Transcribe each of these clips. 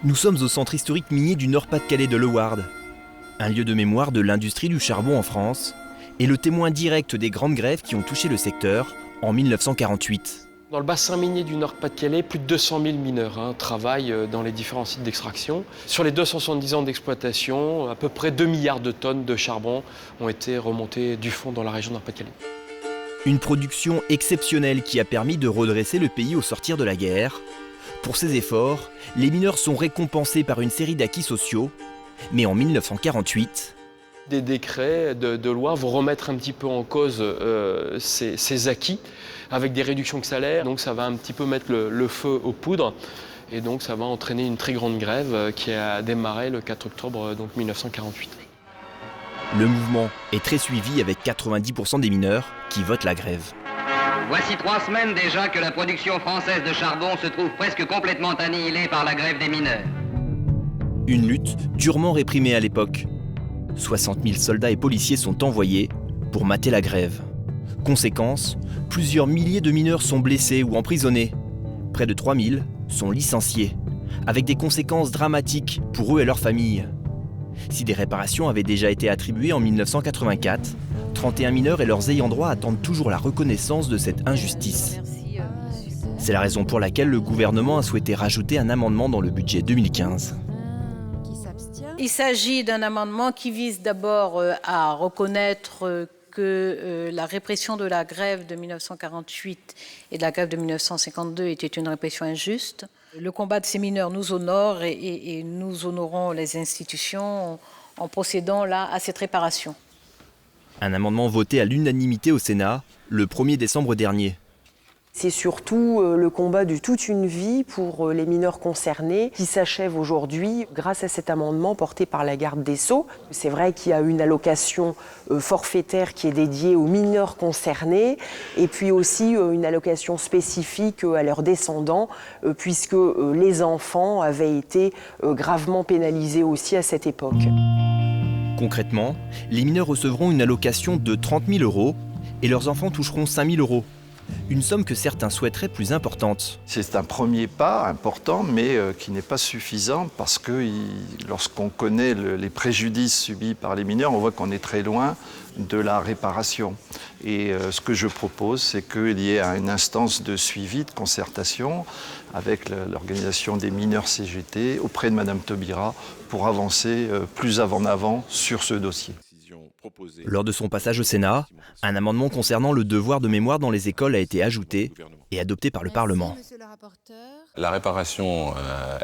Nous sommes au centre historique minier du Nord-Pas-de-Calais de Leward, un lieu de mémoire de l'industrie du charbon en France et le témoin direct des grandes grèves qui ont touché le secteur en 1948. Dans le bassin minier du Nord-Pas-de-Calais, plus de 200 000 mineurs travaillent dans les différents sites d'extraction. Sur les 270 ans d'exploitation, à peu près 2 milliards de tonnes de charbon ont été remontées du fond dans la région Nord-Pas-de-Calais. Une production exceptionnelle qui a permis de redresser le pays au sortir de la guerre. Pour ces efforts, les mineurs sont récompensés par une série d'acquis sociaux, mais en 1948... Des décrets de loi vont remettre un petit peu en cause ces acquis avec des réductions de salaire. Donc ça va un petit peu mettre le feu aux poudres et donc ça va entraîner une très grande grève qui a démarré le 4 octobre 1948. Le mouvement est très suivi avec 90% des mineurs qui votent la grève. Voici 3 semaines déjà que la production française de charbon se trouve presque complètement annihilée par la grève des mineurs. Une lutte durement réprimée à l'époque. 60 000 soldats et policiers sont envoyés pour mater la grève. Conséquence, plusieurs milliers de mineurs sont blessés ou emprisonnés. Près de 3 000 sont licenciés, avec des conséquences dramatiques pour eux et leurs familles. Si des réparations avaient déjà été attribuées en 1984, 31 mineurs et leurs ayants droit attendent toujours la reconnaissance de cette injustice. C'est la raison pour laquelle le gouvernement a souhaité rajouter un amendement dans le budget 2015. Il s'agit d'un amendement qui vise d'abord à reconnaître que la répression de la grève de 1948 et de la grève de 1952 était une répression injuste. Le combat de ces mineurs nous honore et nous honorons les institutions en procédant là à cette réparation. Un amendement voté à l'unanimité au Sénat le 1er décembre dernier. C'est surtout le combat de toute une vie pour les mineurs concernés qui s'achève aujourd'hui grâce à cet amendement porté par la garde des Sceaux. C'est vrai qu'il y a une allocation forfaitaire qui est dédiée aux mineurs concernés et puis aussi une allocation spécifique à leurs descendants puisque les enfants avaient été gravement pénalisés aussi à cette époque. Concrètement, les mineurs recevront une allocation de 30 000 € et leurs enfants toucheront 5 000 €. Une somme que certains souhaiteraient plus importante. C'est un premier pas important, mais qui n'est pas suffisant parce que lorsqu'on connaît les préjudices subis par les mineurs, on voit qu'on est très loin de la réparation. Et ce que je propose, c'est qu'il y ait une instance de suivi, de concertation avec l'organisation des mineurs CGT auprès de Mme Taubira pour avancer plus en avant sur ce dossier. Lors de son passage au Sénat, un amendement concernant le devoir de mémoire dans les écoles a été ajouté et adopté par le Parlement. La réparation,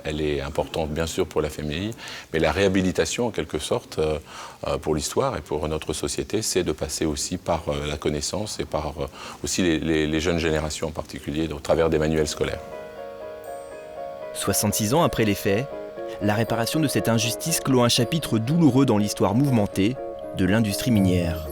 elle est importante bien sûr pour la famille, mais la réhabilitation en quelque sorte pour l'histoire et pour notre société, c'est de passer aussi par la connaissance et par aussi les jeunes générations en particulier, au travers des manuels scolaires. 66 ans après les faits, la réparation de cette injustice clôt un chapitre douloureux dans l'histoire mouvementée de l'industrie minière.